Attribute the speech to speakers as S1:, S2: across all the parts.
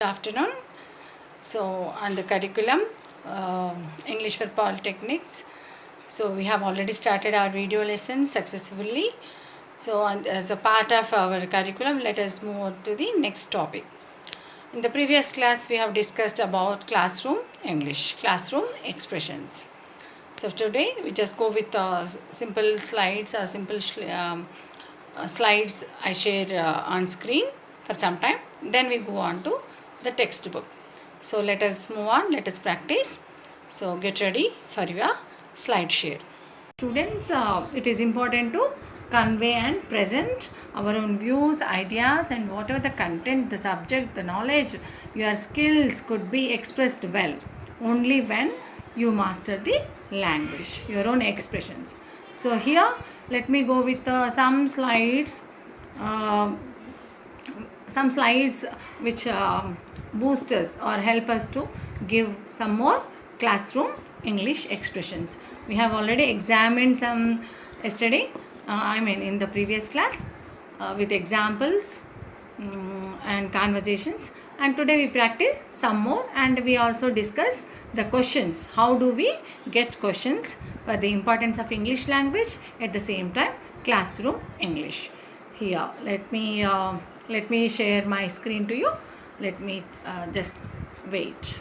S1: Afternoon. So, on the curriculum, English for Polytechnics. So, we have already started our video lessons successfully. So, as a part of our curriculum, let us move on to the next topic. In the previous class, we have discussed about classroom English, classroom expressions. So, today we just go with simple slides or slides I share on screen for some time. Then we go on to the textbook. So let us move on, let us practice. So get ready for your slide share. Students, it is important to convey and present our own views, ideas, and whatever the content, the subject, the knowledge, your skills could be expressed well only when you master the language, your own expressions. So here let me go with some slides which boost us or help us to give some more classroom English expressions. We have already examined some yesterday, in the previous class with examples and conversations, and today we practice some more, and we also discuss the questions. How do we get questions for the importance of English language, at the same time classroom English. Here let me share my screen to you. Let me just wait.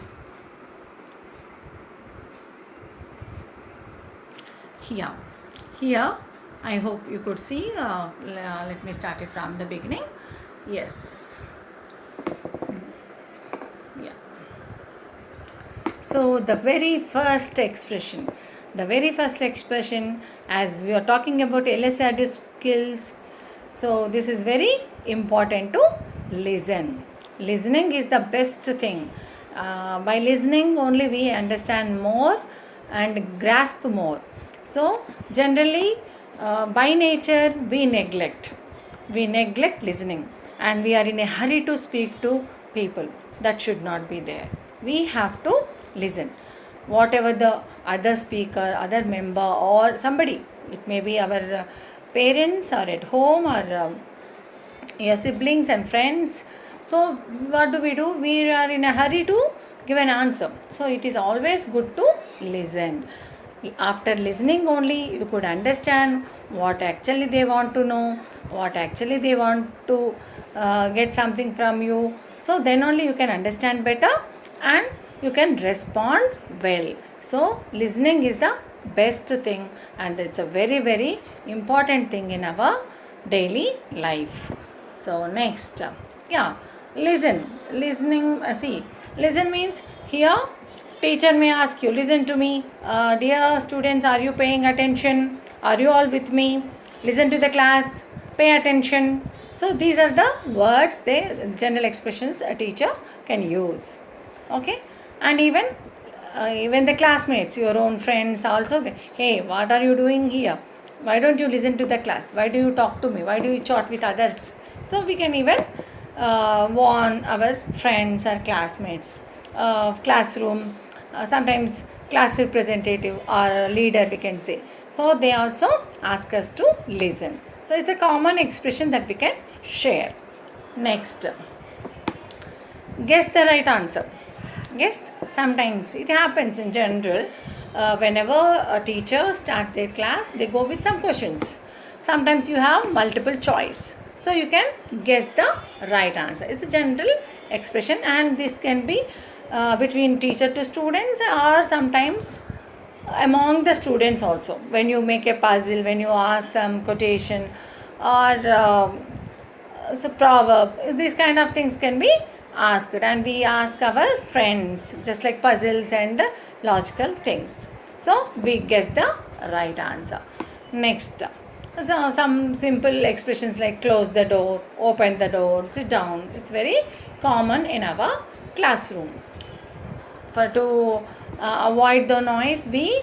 S1: Here I hope you could see. Let me start it from the beginning. Yes. Yeah. So the very first expression, as we are talking about LSRD skills, so this is very important to listen. Listening is the best thing. By listening only we understand more and grasp more. So generally by nature we neglect listening, and we are in a hurry to speak to people. That should not be there. We have to listen. Whatever the other speaker, other member, or somebody, it may be our parents or at home or your siblings and friends. So what do? We are in a hurry to give an answer. So it is always good to listen. After listening only you could understand what actually they want to know, what actually they want to get something from you. So then only you can understand better and you can respond well. So listening is the best thing, and it's a very, very important thing in our daily life. So next, listening. Listen means here teacher may ask you, listen to me, dear students, are you paying attention? Are you all with me? Listen to the class, pay attention. So these are the words, the general expressions a teacher can use. Okay, and even the classmates, your own friends also, hey, what are you doing here? Why don't you listen to the class? Why do you talk to me? Why do you chat with others? So we can even warn our friends or classmates, classroom, sometimes class representative or leader we can say. So they also ask us to listen. So it's a common expression that we can share. Next, guess the right answer. Yes, sometimes it happens in general. Whenever a teacher starts their class, they go with some questions. Sometimes you have multiple choice, so you can guess the right answer. It's a general expression, and this can be between teacher to students, or sometimes among the students also. When you make a puzzle, when you ask some quotation or so proverb, these kind of things can be asked, and we ask our friends just like puzzles and logical things. So we guess the right answer. Next, so some simple expressions like close the door, open the door, sit down. It's very common in our classroom. To avoid the noise, we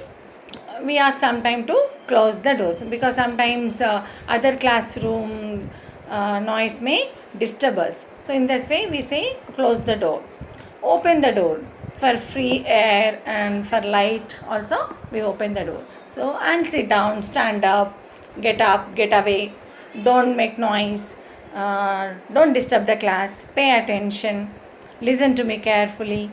S1: ask sometime to close the doors, because sometimes other classroom noise may disturb us. So in this way we say close the door, open the door for free air and for light. Also we open the door. So, and sit down, stand up, get away, don't make noise, don't disturb the class, pay attention. listen to me carefully,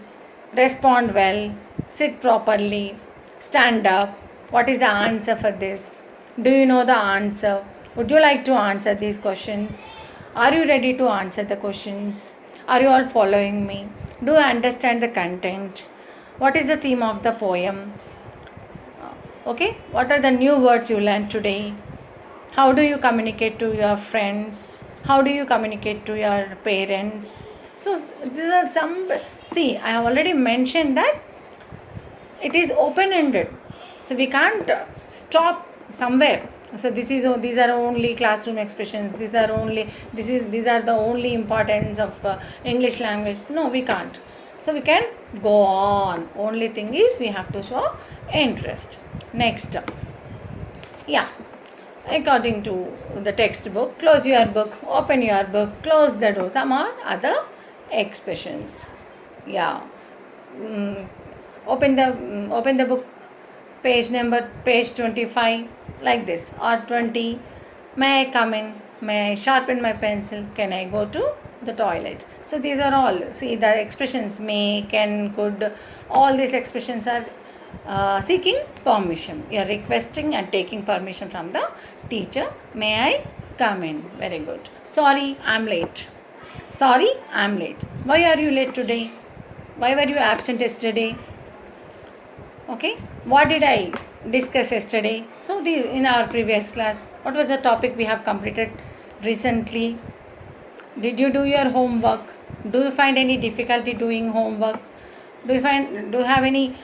S1: respond well, sit properly, stand up. What is the answer for this? Do you know the answer? Would you like to answer these questions? Are you ready to answer the questions? Are you all following me? Do you understand the content? What is the theme of the poem? Okay, what are the new words you learned today? How do you communicate to your friends? How do you communicate to your parents? So these are some, see, I have already mentioned that it is open ended, so we can't stop somewhere. So these are only classroom expressions, these are the only importance of English language. No, we can't. So we can go on. Only thing is we have to show interest. Next, yeah, according to the textbook, close your book, open your book, close the door. Some are other expressions. Yeah. Open the book, page 25, like this, or 20. May I come in? May I sharpen my pencil? Can I go to the toilet? So these are all, see, the expressions may, can, could, all these expressions are seeking permission. You are requesting and taking permission from the teacher. May I come in? Very good. Sorry, I'm late. Sorry, I'm late. Why are you late today? Why were you absent yesterday? Okay, what did I discuss yesterday? So in our previous class, what was the topic we have completed recently? Did you do your homework? Do you find any difficulty doing homework? Do you have any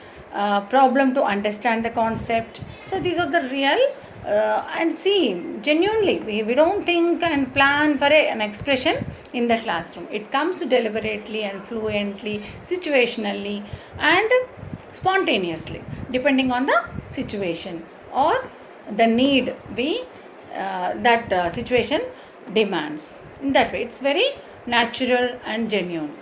S1: problem to understand the concept? So these are the real and see, genuinely, we don't think and plan for an expression in the classroom. It comes deliberately and fluently, situationally, and spontaneously, depending on the situation or the need that situation demands. In that way, it's very natural and genuine.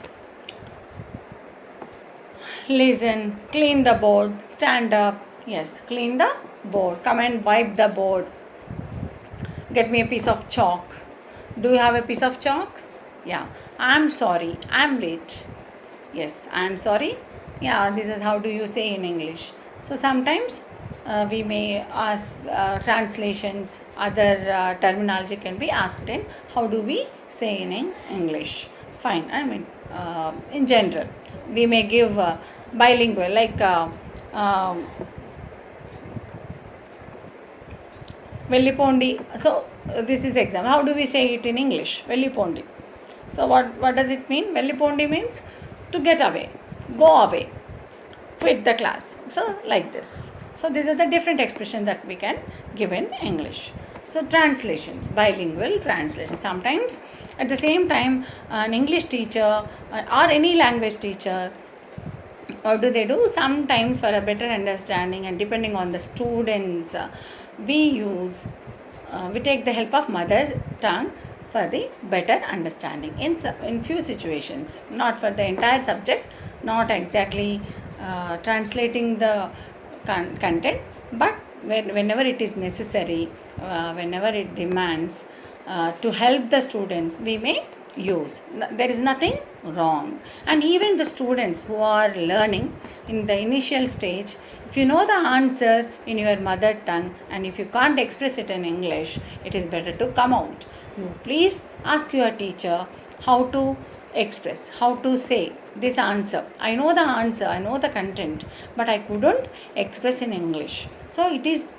S1: Listen, clean the board, stand up. Yes, clean the board. Come and wipe the board. Get me a piece of chalk. Do you have a piece of chalk? Yeah. I'm sorry, I'm late. Yes, I'm sorry. Yeah, this is how do you say in English. So sometimes we may ask translations, other terminology can be asked in how do we say in English. Fine, I mean in general we may give bilingual, like Vellipondi. So this is example. How do we say it in English? Vellipondi. So what does it mean? Vellipondi means to get away, go away, quit the class. So like this. So these are the different expressions that we can give in English. So translations, bilingual translation. Sometimes at the same time an English teacher or any language teacher, what do they do? Sometimes for a better understanding and depending on the students, we take the help of mother tongue for the better understanding in few situations, not for the entire subject, not exactly translating the content, but whenever it is necessary, whenever it demands to help the students, we may use. There is nothing wrong. And even the students who are learning in the initial stage, if you know the answer in your mother tongue and if you can't express it in English, it is better to come out. You please ask your teacher how to express, how to say this answer. I know the answer, I know the content, but I couldn't express in English. So it is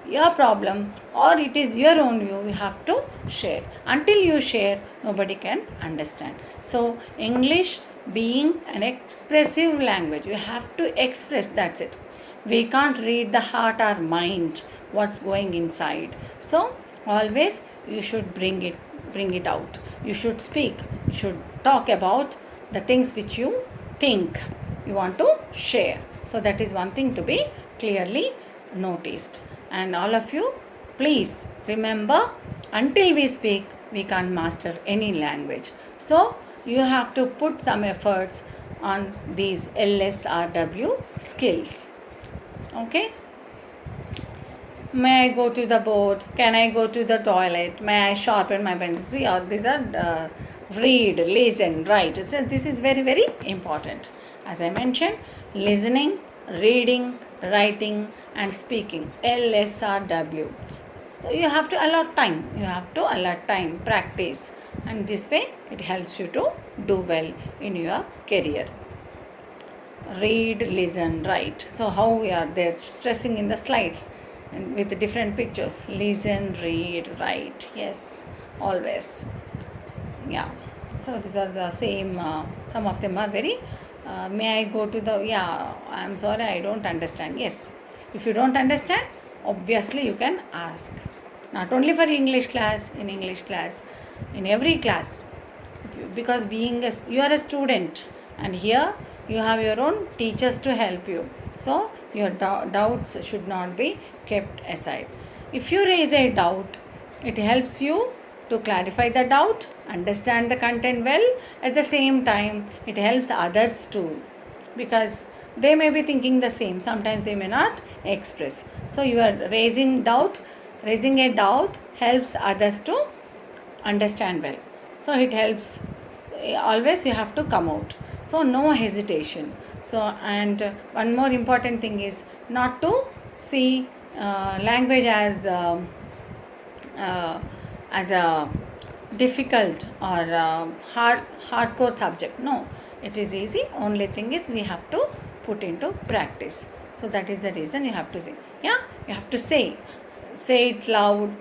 S1: your problem, or it is your own view. You have to share. Until you share, nobody can understand. So English being an expressive language, you have to express, that's it. We can't read the heart or mind, what's going inside. So always you should bring it out. You should speak, you should talk about the things which you think you want to share. So that is one thing to be clearly noticed. And all of you, please remember, until we speak, we can't master any language. So you have to put some efforts on these LSRW skills. Okay? May I go to the board? Can I go to the toilet? May I sharpen my pencil? See, these are read, listen, write. So this is very, very important. As I mentioned, listening, reading, writing, and speaking. LSRW. So you have to allot time. You have to allot time, practice, and this way it helps you to do well in your career. Read, listen, write. So how we are there stressing in the slides and with different pictures. Listen, read, write. Yes, always. Yeah. So these are the same. Some of them are very. May I go to the? Yeah. I'm sorry, I don't understand. Yes. If you don't understand, obviously you can ask. Not only for English class, in every class. Because you are a student, and here you have your own teachers to help you. So your doubts should not be kept aside. If you raise a doubt, it helps you to clarify the doubt, understand the content well. At the same time, it helps others too, because they may be thinking the same. Sometimes they may not express. So you are raising a doubt helps others to understand well. So it helps. So always you have to come out. So no hesitation. So, and one more important thing is not to see language as a difficult or hardcore subject. No, it is easy. Only thing is we have to put into practice. So that is the reason you have to say. Yeah, you have to say it loud,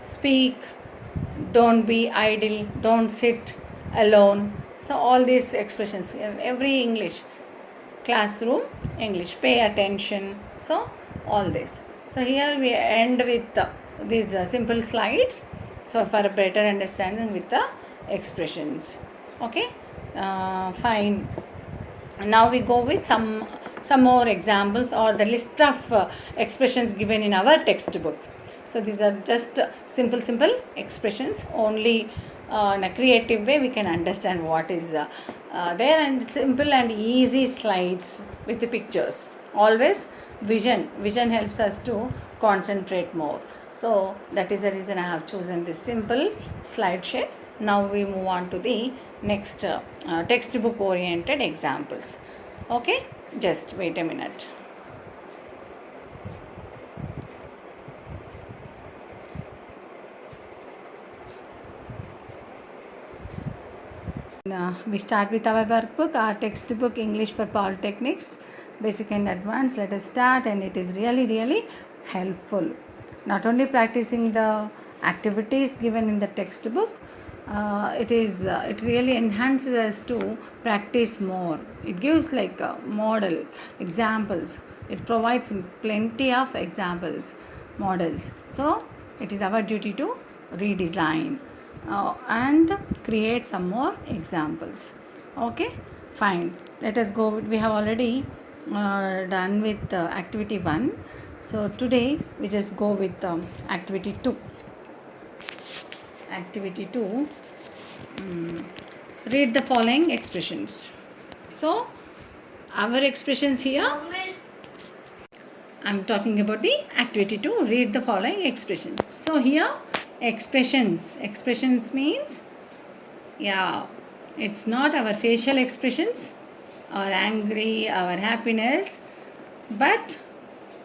S1: speak, don't be idle, don't sit alone. So all these expressions in every English classroom, English, pay attention. So all this. So here we end with these simple slides. So for a better understanding with the expressions. Okay, fine. Now we go with some more examples or the list of expressions given in our textbook. So these are just simple expressions. Only in a creative way we can understand what is there, and simple and easy slides with the pictures. Always vision helps us to concentrate more. So that is the reason I have chosen this simple slide share. Now we move on to the next textbook oriented examples. Okay, just wait a minute. We start with our workbook, our textbook, English for Polytechnics, Basic and Advanced. Let us start, and it is really helpful. Not only practicing the activities given in the textbook, it really enhances us to practice more. It gives like model examples. It provides plenty of examples, models. So it is our duty to redesign and create some more examples. Okay, fine. Let us go. We have already done with activity 1. So today we just go with activity 2. Activity 2. Read the following expressions. So our expressions here, I'm talking about the activity 2. Read the following expressions. So here expressions means, yeah, it's not our facial expressions or angry, our happiness, but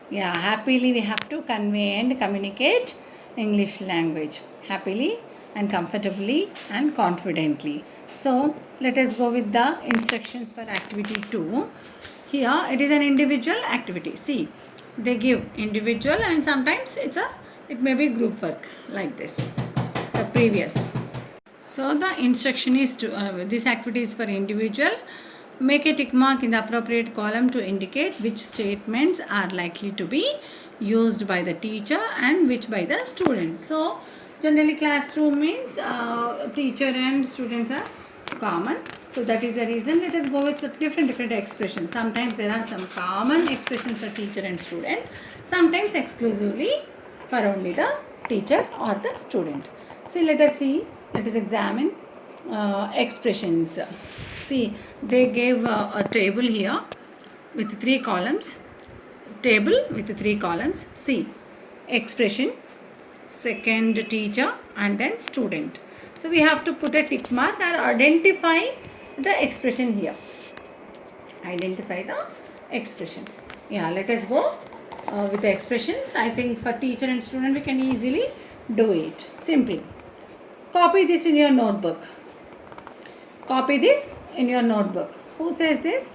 S1: yeah, happily we have to convey and communicate English language happily and comfortably and confidently. So let us go with the instructions for activity 2. Here it is an individual activity. See, they give individual, and sometimes it may be group work like this, the previous. So the instruction is to this activity is for individual. Make a tick mark in the appropriate column to indicate which statements are likely to be used by the teacher and which by the student. So generally classroom means teacher and students are common. So that is the reason. Let us go with different expressions. Sometimes there are some common expressions for teacher and student. Sometimes exclusively for only the teacher or the student. See, let us examine expressions. See, they gave a table here with 3 columns. Table with 3 columns. See, expression, second teacher, and then student. So we have to put a tick mark and identify the expression here. Identify the expression. Yeah, let us go with the expressions. I think for teacher and student we can easily do it. Simply copy this in your notebook. Copy this in your notebook. Who says this?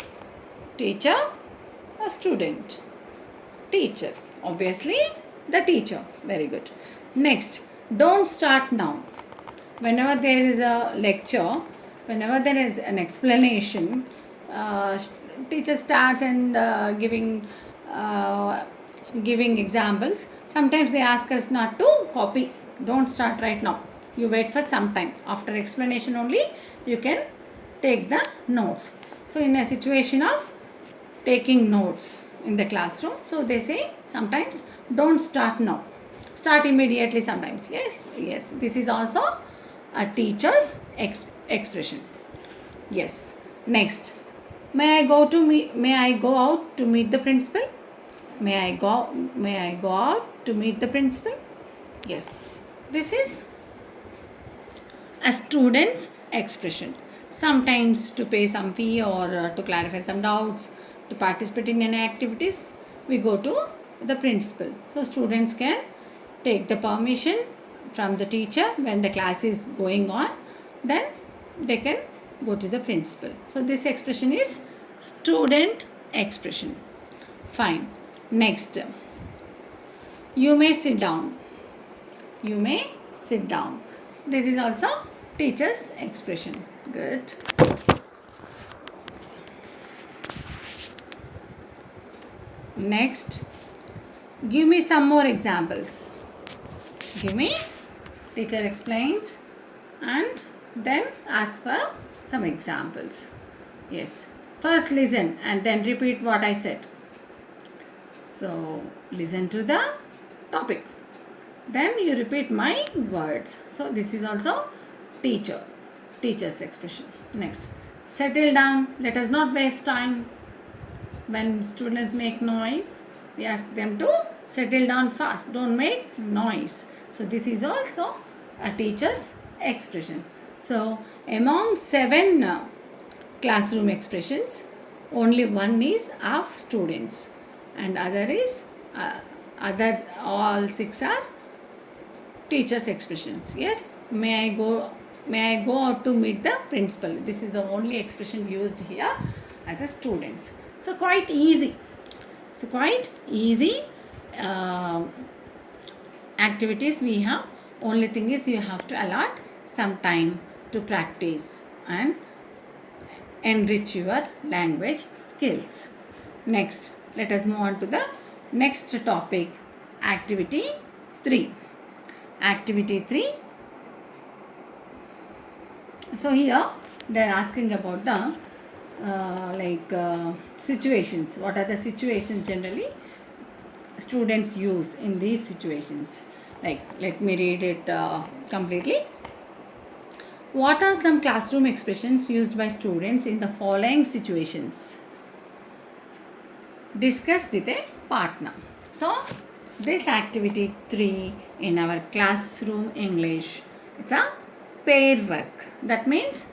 S1: Teacher or student? Teacher. Obviously the teacher. Very good. Next, don't start now. Whenever there is a lecture, whenever there is an explanation, teacher starts and giving examples. Sometimes they ask us not to copy. Don't start right now. You wait for some time. After explanation only you can take the notes. So in a situation of taking notes in the classroom, so they say sometimes don't start now. Start immediately sometimes. Yes, this is also a teacher's expression. Yes. Next, may I go out to meet the principal? May I go out to meet the principal? Yes. This is a student's expression. Sometimes to pay some fee or to clarify some doubts, to participate in any activities, we go to the principal. So students can take the permission from the teacher when the class is going on, then they can go to the principal. So this expression is student expression. Fine. Next, you may sit down. You may sit down. This is also teacher's expression. Good. Next, give me some more examples. Give me, teacher explains and then ask for some examples. Yes. First listen and then repeat what I said. So listen to the topic. Then you repeat my words. So this is also teacher's expression. Next, settle down. Let us not waste time. When students make noise, we ask them to settle down fast. Don't make noise. So this is also a teacher's expression. So among 7 classroom expressions, only one is of students and all 6 are teacher's expressions. Yes, may I go out to meet the principal? This is the only expression used here as a students. So quite easy. Activities we have. Only thing is you have to allot some time to practice and enrich your language skills. Next, let us move on to the next topic, activity 3. Activity 3. So here they are asking about the situations. What are the situations generally students use in these situations? Like, let me read it completely. What are some classroom expressions used by students in the following situations? Discuss with a partner. So this activity 3 in our classroom English, it's a pair work. That means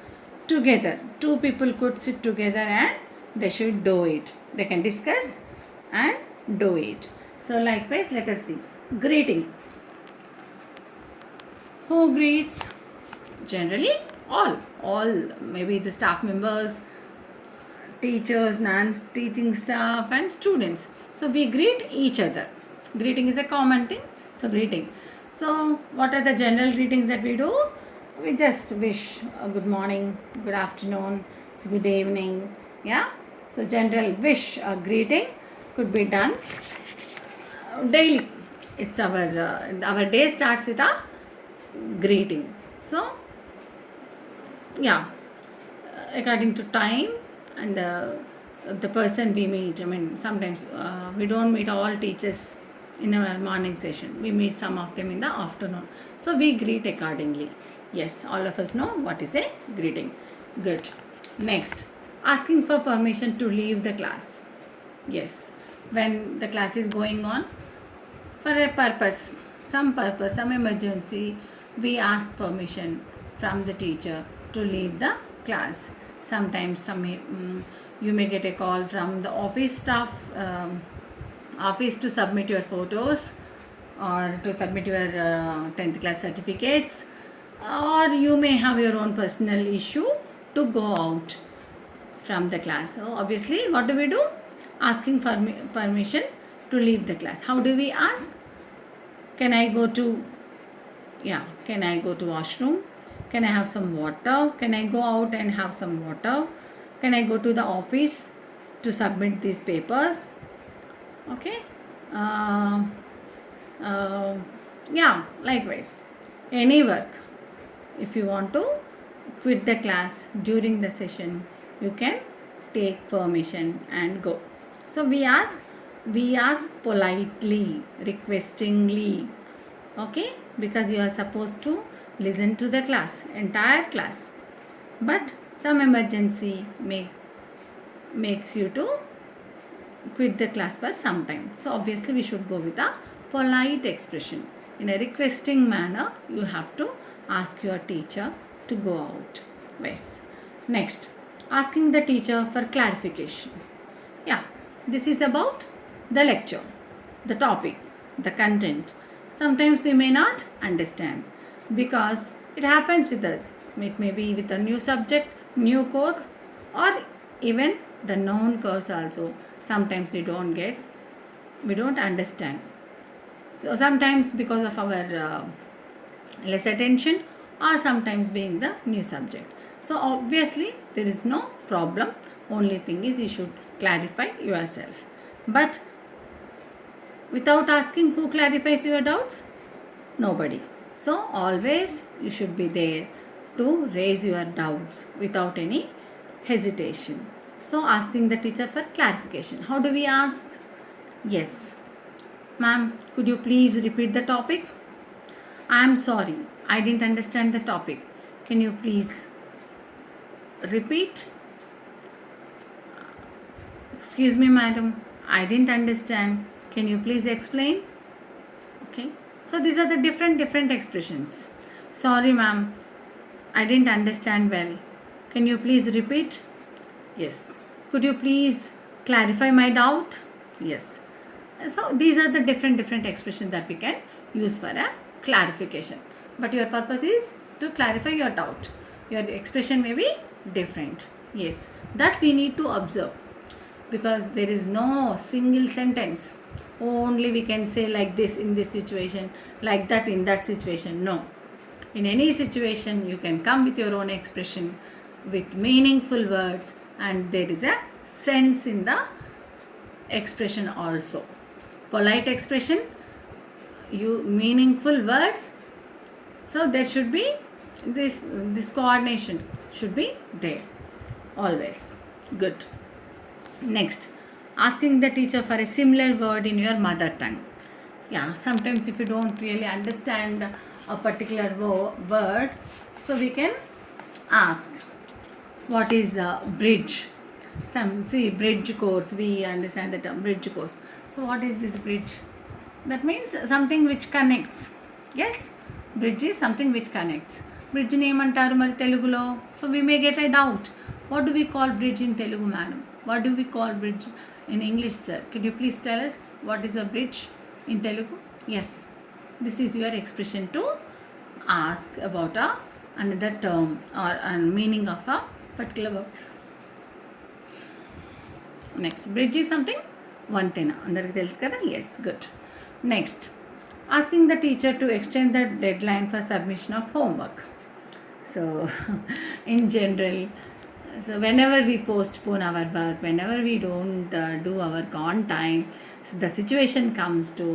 S1: together. 2 people could sit together and they should do it. They can discuss and do it. So likewise, let us see. Greeting. Who greets? Generally all, maybe the staff members, teachers, non-teaching staff and students. So we greet each other. Greeting is a common thing. So greeting. So what are the general greetings that we do? We just wish a good morning, good afternoon, good evening. Yeah. So general wish or greeting could be done daily. It's our day starts with a greeting. So yeah, according to time and the person we meet. I mean, sometimes we don't meet all teachers in our morning session. We meet some of them in the afternoon. So we greet accordingly. Yes, all of us know what is a greeting. Good. Next, asking for permission to leave the class. Yes, when the class is going on for a purpose, some emergency, we ask permission from the teacher to leave the class. Sometimes you may get a call from the office staff, office to submit your photos or to submit your 10th class certificates, or you may have your own personal issue to go out from the class. So obviously what do? Asking for permission to leave the class. How do we ask? Can I go to washroom? Can I have some water? Can I go out and have some water? Can I go to the office to submit these papers? Okay. Likewise, any work, if you want to quit the class during the session, you can take permission and go. So we ask politely, requestingly, okay, because you are supposed to listen to the class, entire class, but some emergency makes you to quit the class for some time. So obviously we should go with a polite expression. In a requesting manner, you have to ask your teacher to go out. Yes. Next, asking the teacher for clarification. This is about the lecture, the topic, the content. Sometimes we may not understand because it happens with us. It may be with a new subject, new course, or even the known course also. Sometimes we don't understand. So sometimes because of our less attention, or sometimes being the new subject. So obviously there is no problem. Only thing is you should clarify yourself. But without asking, who clarifies your doubts? Nobody. So always you should be there to raise your doubts without any hesitation. So asking the teacher for clarification. How do we ask? Yes. Ma'am, could you please repeat the topic? I am sorry, I didn't understand the topic. Can you please repeat? Excuse me, madam, I didn't understand. Can you please explain? Okay. So these are the different expressions. Sorry, ma'am, I didn't understand well. Can you please repeat? Yes. Could you please clarify my doubt? Yes. So these are the different expressions that we can use for a clarification. But your purpose is to clarify your doubt. Your expression may be different. Yes. That we need to observe, because there is no single sentence. Only we can say like this in this situation, like that in that situation. No. In any situation, you can come with your own expression with meaningful words, and there is a sense in the expression also. Polite expression, meaningful words. So there should be this coordination should be there always. Good. Next, asking the teacher for a similar word in your mother tongue. Sometimes if you don't really understand a particular word, so we can ask, what is bridge? Bridge course, we understand the term bridge course. So what is this bridge? That means something which connects. Yes, bridge is something which connects. Bridge ni emantaru mari Telugulo? So we may get a doubt. What do we call bridge in Telugu, madam? What do we call bridge in English, sir? Could you please tell us what is a bridge in Telugu? Yes, this is your expression to ask about another term or a meaning of a particular word. Next, bridge is something వంతెన అందరికి తెలుసు కదా. Yes, good. Next, asking the teacher to extend the deadline for submission of homework. So in general, so whenever we postpone our work, whenever we don't do our work on time, so the situation comes to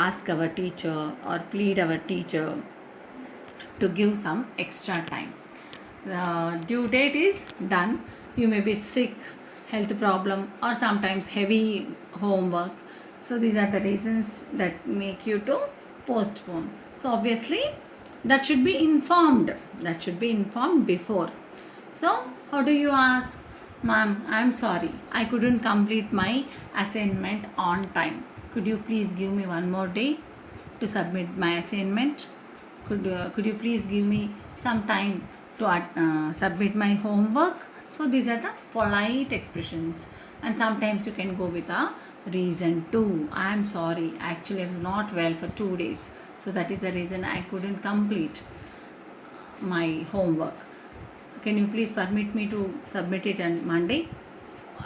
S1: ask our teacher or plead our teacher to give some extra time. The due date is done. You may be sick, health problem, or sometimes heavy homework. So these are the reasons that make you to postpone. So obviously that should be informed. That should be informed before. So how do you ask? Ma'am, I am sorry, I couldn't complete my assignment on time. Could you please give me one more day to submit my assignment? could you please give me some time to submit my homework? So these are the polite expressions, and sometimes you can go with a reason too. I am sorry, actually I was not well for 2 days, so that is the reason I couldn't complete my homework. Can you please permit me to submit it on Monday,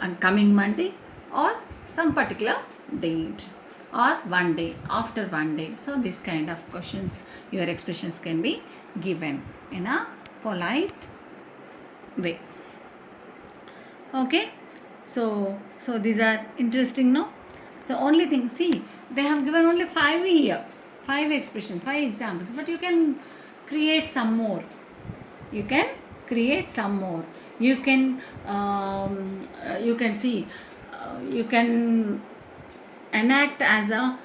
S1: on coming Monday, or some particular date, or one day, after one day? So this kind of questions, your expressions can be given in a polite way. Okay, so these are interesting, no? So only thing, see, they have given only 5 here, 5 expressions, 5 examples, but you can create some more. You can create some more. You can see, you can enact as a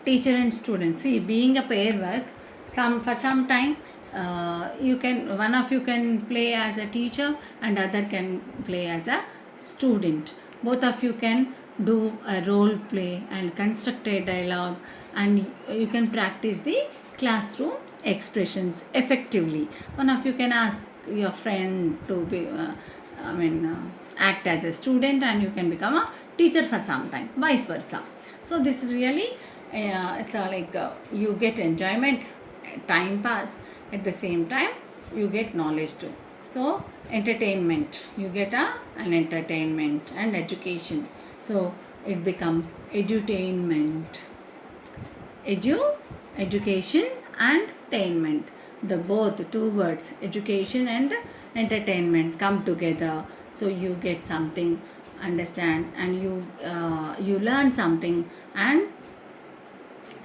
S1: teacher and student. See, being a pair work, for some time, you can, one of you can play as a teacher and other can play as a student. Both of you can do a role play and construct a dialogue, and you can practice the classroom expressions effectively. One of you can ask your friend to be act as a student, and you can become a teacher for some time, vice versa. So this is really it's like you get enjoyment, time pass, at the same time you get knowledge too. So entertainment, you get an entertainment and education, so it becomes edutainment. Education and attainment, the both two words, education and entertainment, come together, so you get something, understand, and you learn something, and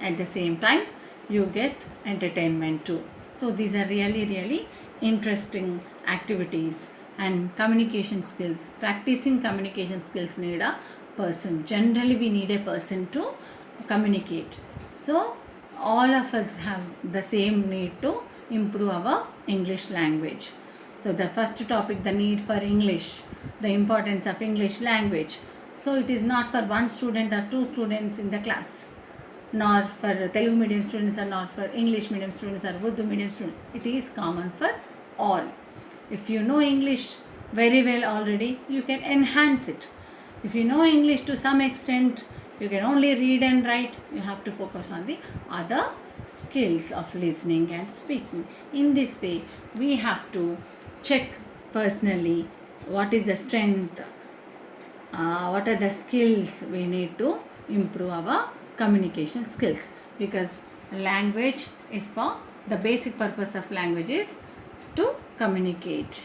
S1: at the same time you get entertainment too. So these are really interesting activities. And communication skills, practicing communication skills need a person. Generally we need a person to communicate. So all of us have the same need to improve our English language. So the first topic, the need for English, the importance of English language. So it is not for one student or two students in the class, nor for Telugu medium students, or not for English medium students or Urdu medium students. It is common for all. If you know English very well already, you can enhance it. If you know English to some extent, you can only read and write. You have to focus on the other skills of listening and speaking. In this way, we have to check personally what is the strength, what are the skills we need to improve our communication skills, because language is for, the basic purpose of language is to communicate.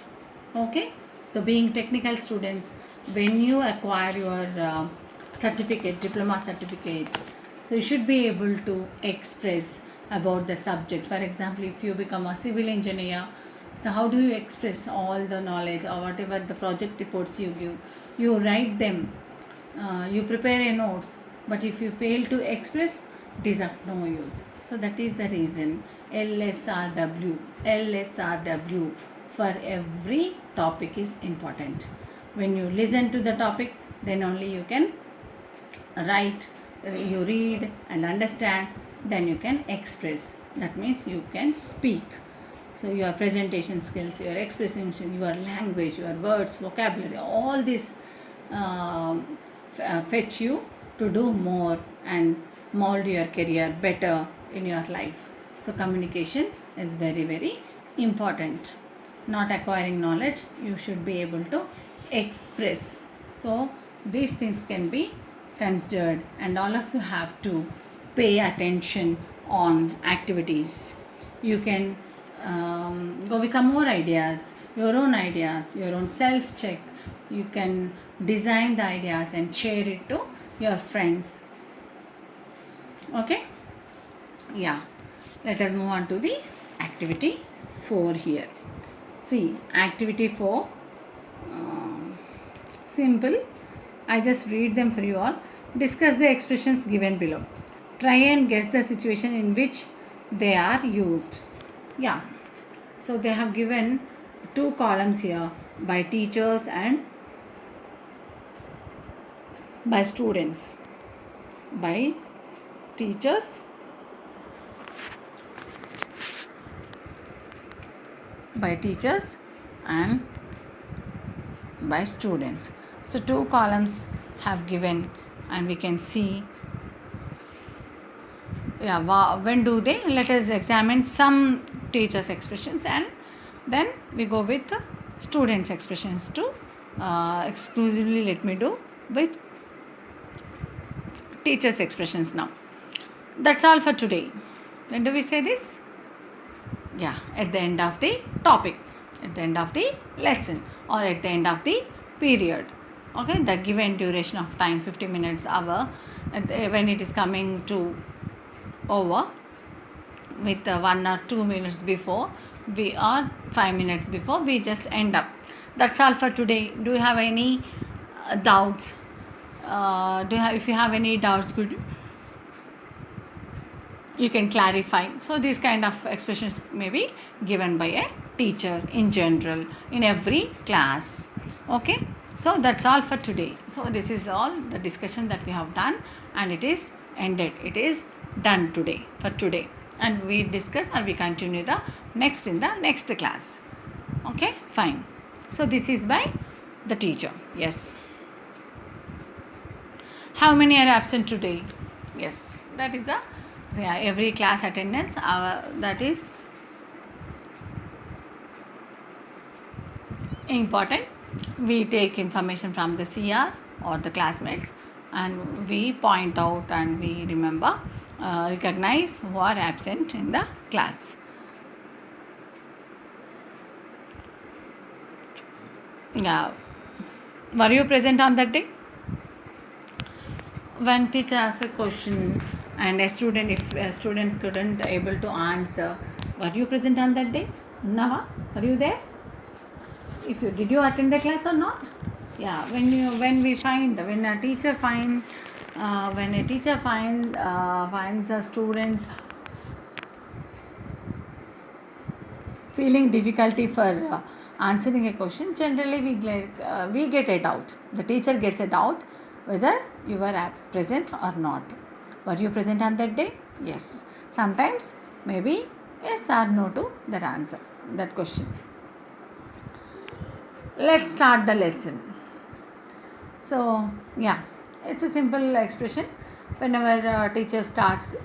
S1: Okay, so being technical students, when you acquire your certificate, diploma certificate, so you should be able to express about the subject. For example, if you become a civil engineer, so how do you express all the knowledge, or whatever the project reports you give, you write them, you prepare a notes, but if you fail to express, it is of no use. So that is the reason LSRW for every topic is important. When you listen to the topic, then only you can write, you read and understand, then you can express. That means you can speak. So your presentation skills, your expression, your language, your words, vocabulary, all this fetch you to do more and mold your career better in your life. So communication is very important. Not acquiring knowledge, you should be able to express. So these things can be considered, and all of you have to pay attention on activities. You can go with some more ideas, your own self check. You can design the ideas and share it to your friends. Okay, yeah, let us move on to the activity 4 here. See, activity 4, simple. I just read them for you all. Discuss the expressions given below. Try and guess the situation in which they are used. Yeah, so they have given 2 columns here, by teachers and by students. By teachers by teachers and by students. So two columns have given, and we can see, when do they. Let us examine some teachers expressions, and then we go with students expressions too. Exclusively let me do with teachers expressions now. That's all for today. When do we say this? At the end of the topic, at the end of the lesson, or at the end of the period. Okay, the given duration of time, 50 minutes, hour, when it is coming to over, with 1 or 2 minutes before, we or 5 minutes before, we just end up. That's all for today. Do you have any doubts? If you have any doubts, could you can clarify. So these kind of expressions may be given by a teacher in general in every class. Okay, so that's all for today. So this is all the discussion that we have done, and it is ended. It is done today, for today, and we discuss or we continue the next in the next class. Okay, fine. So this is by the teacher. Yes. How many are absent today? Yes, that is every class attendance. That is important. We take information from the CR or the classmates, and we point out and we remember, recognize who are absent in the class. Were you present on that day? When teacher asks a question and if a student couldn't able to answer, were you present on that day? Nava, were you there? Did you attend the class or not? When a teacher finds a student feeling difficulty for answering a question, generally we get a doubt. The teacher gets a doubt whether you were present or not. Were you present on that day? Yes. Sometimes maybe yes or no to that answer, that question. Let's start the lesson. So it's a simple expression. Whenever teacher starts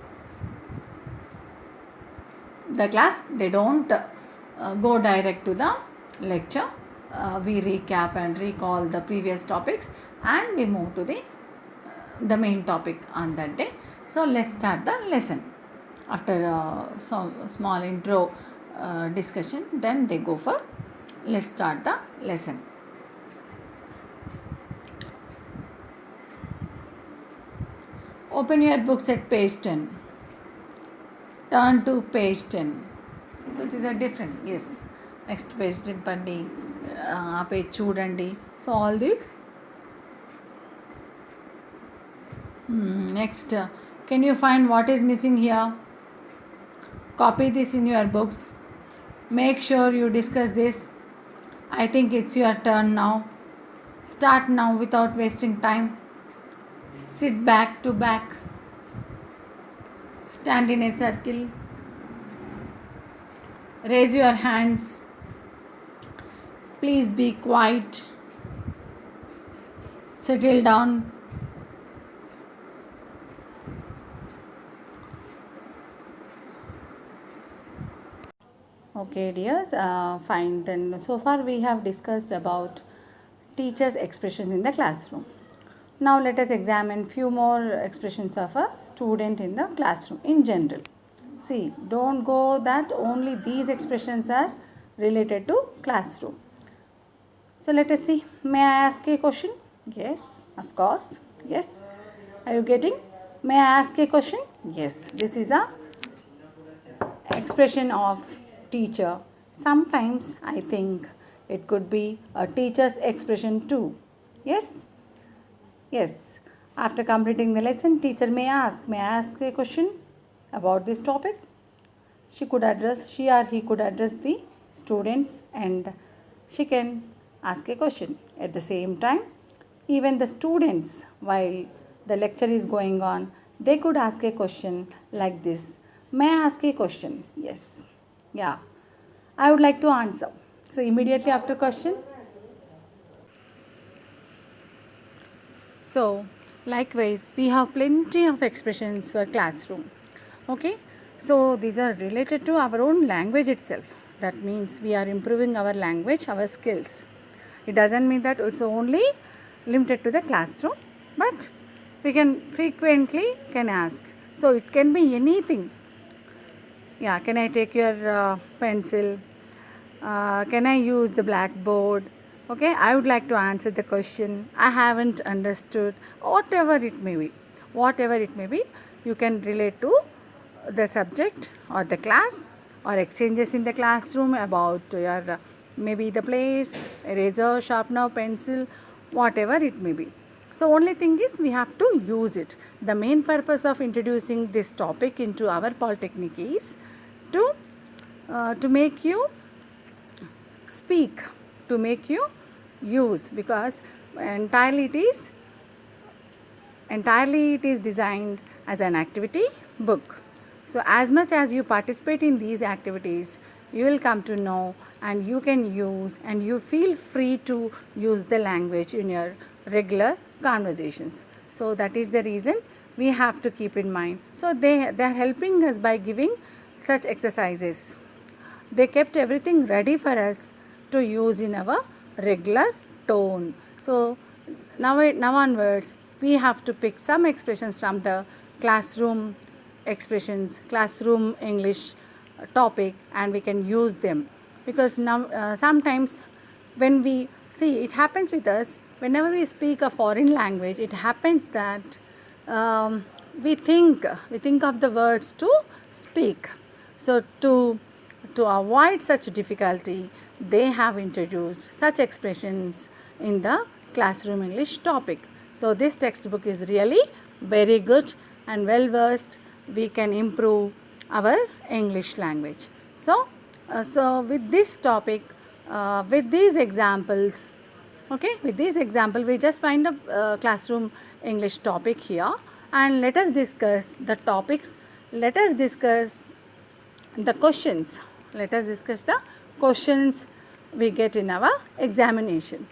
S1: the class, they don't go direct to the lecture. We recap and recall the previous topics, and we move to the main topic on that day. So let's start the lesson. After some small intro discussion, then they go for let's start the lesson. Open your books at page 10. Turn to page 10. So these are different. Yes. Next page timpandi, page chudandi. So all these. Next, can you find what is missing here? Copy this in your books. Make sure you discuss this. I think it's your turn now. Start now without wasting time. Sit back to back. Stand in a circle. Raise your hands. Please be quiet. Settle down. Okay dears, fine then. So far we have discussed about teachers' expressions in the classroom. Now let us examine few more expressions of a student in the classroom in general. See, don't go that only these expressions are related to classroom. So let us see. May I ask a question? Yes, of course. Yes. Are you getting? May I ask a question? Yes. This is a expression of teacher. Sometimes I think it could be a teacher's expression too. Yes? Yes. After completing the lesson, teacher may I ask a question about this topic? She or he could address the students, and she can ask a question. At the same time, even the students, while the lecture is going on, they could ask a question like this. May I ask a question? Yes. I would like to answer. So immediately after question. So likewise, we have plenty of expressions for classroom. Okay, so these are related to our own language itself. That means we are improving our language, our skills. It doesn't mean that it's only limited to the classroom, but we can frequently can ask. So it can be anything. Yeah, can I take your pencil? Can I use the blackboard? Okay, I would like to answer the question. I haven't understood. Whatever it may be, whatever it may be, you can relate to the subject or the class or exchanges in the classroom about your maybe the place, eraser, sharpener, pencil, whatever it may be. So only thing is we have to use it. The main purpose of introducing this topic into our polytechnic is to make you speak, to make you use, because entirely it is designed as an activity book. So as much as you participate in these activities, you will come to know and you can use and you feel free to use the language in your regular conversations. So that is the reason we have to keep in mind. So they are helping us by giving such exercises. They kept everything ready for us to use in our regular tone. So now onwards, we have to pick some expressions from the classroom expressions, classroom English topic, and we can use them. Because now sometimes when we see, it happens with us whenever we speak a foreign language, it happens that we think of the words to speak. So to avoid such difficulty, they have introduced such expressions in the classroom English topic. So this textbook is really very good and well versed. We can improve our English language. So with this topic, with these examples, okay, with this example, we just find a classroom English topic here, and let us discuss the topics. Let us discuss the questions. Let us discuss the questions we get in our examination.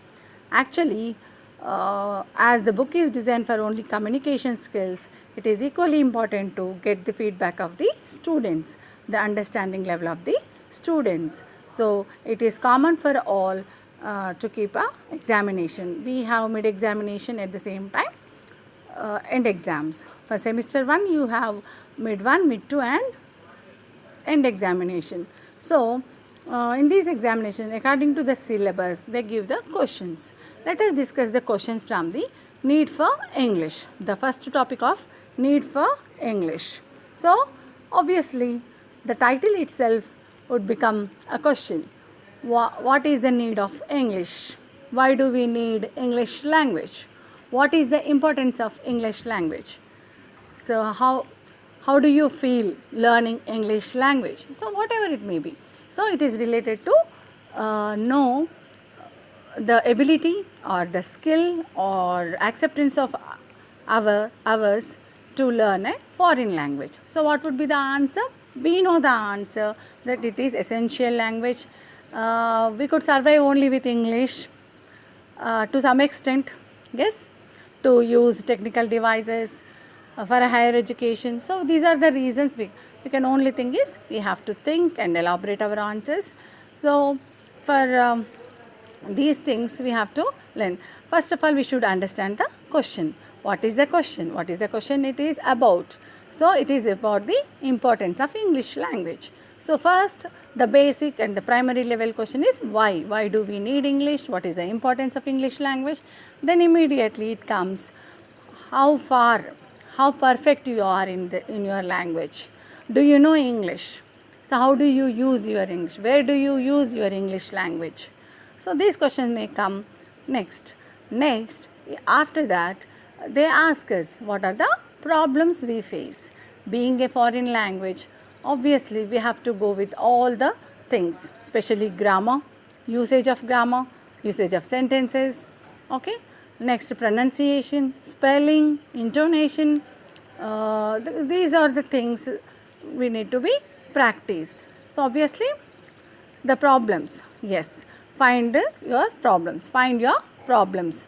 S1: Actually, as the book is designed for only communication skills, it is equally important to get the feedback of the students, the understanding level of the students. So it is common for all to keep a examination. We have mid examination at the same time, end exams. For semester 1 you have mid 1, mid 2 and end examination. So in this examination, according to the syllabus, they give the questions. Let us discuss the questions from the need for English, the first topic of need for English. So obviously the title itself would become a question. What is the need of English? Why do we need English language? What is the importance of English language? So how do you feel learning English language? So whatever it may be. So it is related to know the ability or the skill or acceptance of ours to learn a foreign language. So what would be the answer? We know the answer, that it is essential language. We could survive only with English to some extent, yes, to use technical devices for a higher education. So these are the reasons we can only think is we have to think and elaborate our answers. So for these things we have to learn. First of all, we should understand the question. What is the question? What is the question? It is about. So it is about the importance of English language. So first, the basic and the primary level question is why? Why do we need English? What is the importance of English language? Then immediately it comes how perfect you are in your language. Do you know English? So how do you use your English? Where do you use your English language? So these questions may come next. After that, they ask us what are the problems we face. Being a foreign language, obviously we have to go with all the things, especially grammar, usage of sentences, okay. Next, pronunciation, spelling, intonation. These are the things we need to be practiced. So obviously the problems. Yes, find your problems. Find your problems,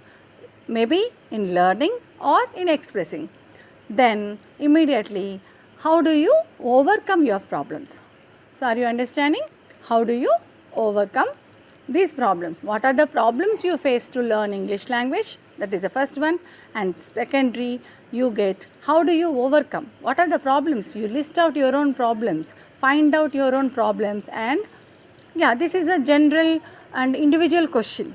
S1: maybe in learning or in expressing. Then immediately, how do you overcome your problems? So are you understanding? How do you overcome these problems? What are the problems you face to learn English language? That is the first one. And secondary, you get how do you overcome? What are the problems? You list out your own problems, find out your own problems, and yeah, this is a general and individual question.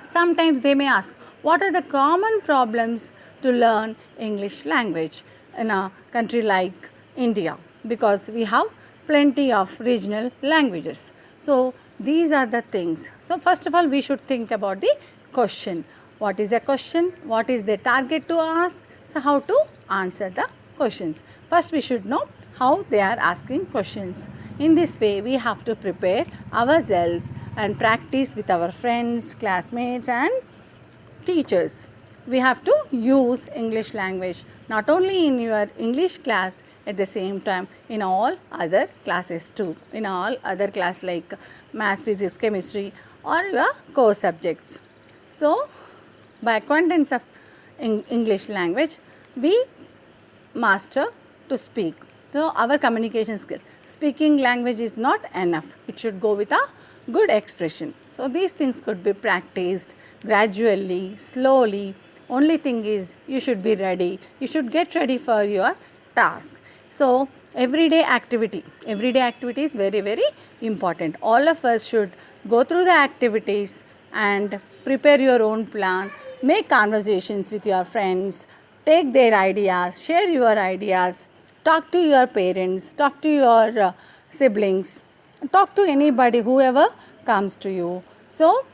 S1: Sometimes they may ask, what are the common problems to learn English language in a country like India? Because we have plenty of regional languages. So these are the things. So first of all, we should think about the question. What is the question? What is the target to ask? So how to answer the questions? First, we should know how they are asking questions. In this way, we have to prepare ourselves and practice with our friends, classmates, and teachers. We have to use English language not only in your English class, at the same time in all other classes too, in all other class like maths, physics, chemistry, or your core subjects. So by acquaintance of English language, we master to speak. So our communication skill, speaking language is not enough. It should go with a good expression. So these things could be practiced gradually, slowly. Only thing is you should be ready. You should get ready for your task. So everyday activity is very, very important. All of us should go through the activities and prepare your own plan. Make conversations with your friends. Take their ideas. Share your ideas. Talk to your parents. Talk to your siblings. Talk to anybody, whoever comes to you. So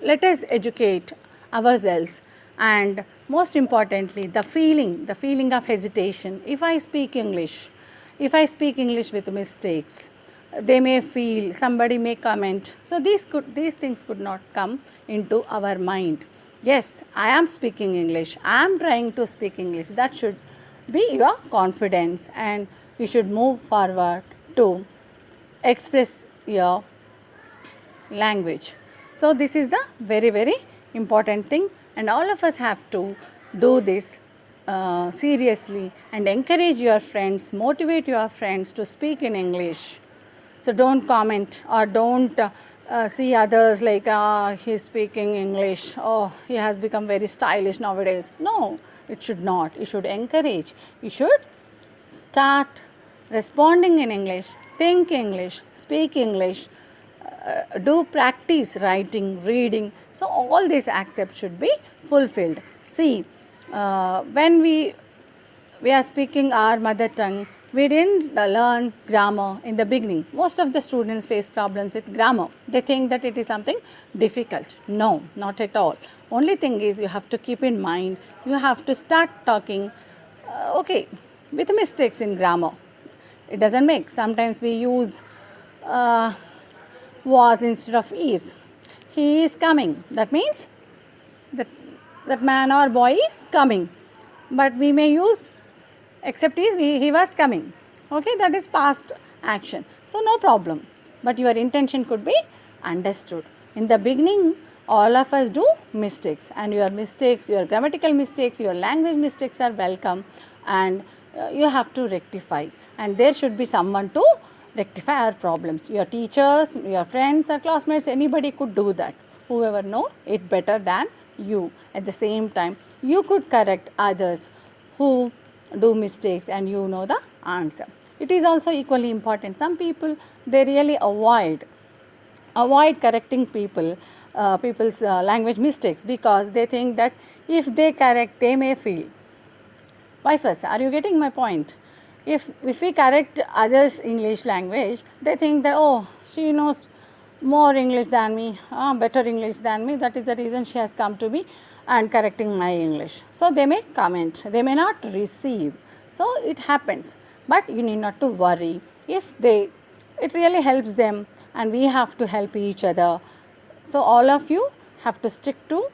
S1: let us educate ourselves. And most importantly, the feeling of hesitation. If I speak English with mistakes, they may feel, somebody may comment. So these things could not come into our mind. Yes, I am speaking English. I am trying to speak English. That should be your confidence, and you should move forward to express your language. So this is the very, very important thing, and all of us have to do this seriously and encourage your friends, motivate your friends to speak in English. So don't comment or don't see others like, he's speaking English, oh, he has become very stylish nowadays. No, it should not. You should encourage. You should start responding in English, think English, speak English, do practice writing, reading. So all these aspects should be fulfilled. See, when we are speaking our mother tongue, we didn't learn grammar in the beginning. Most of the students face problems with grammar. They think that it is something difficult. No, not at all. Only thing is you have to keep in mind, you have to start talking, with mistakes in grammar. It doesn't make. Sometimes we use was instead of is. He is coming. That means that man or boy is coming. But we may use except he was coming. Okay, that is past action. So no problem. But your intention could be understood. In the beginning, all of us do mistakes, and your mistakes, your grammatical mistakes, your language mistakes are welcome, and you have to rectify. And there should be someone to rectify our problems. Your teachers, your friends or classmates, anybody could do that. Whoever know it better than you. At the same time, you could correct others who do mistakes, and you know the answer. It is also equally important. Some people, they really avoid correcting people's language mistakes, because they think that if they correct, they may feel. Vice versa. Are you getting my point? If we correct others' English language, they think that, oh, she knows more English than me, better English than me. That is the reason she has come to me and correcting my English. So they may comment, they may not receive. So it happens. But you need not to worry. It really helps them, and we have to help each other. So all of you have to stick to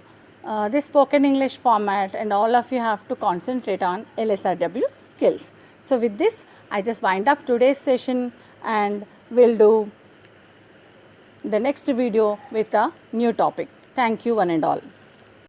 S1: this spoken English format, and all of you have to concentrate on LSRW skills. So with this, I just wind up today's session, and we'll do the next video with a new topic. Thank you one and all.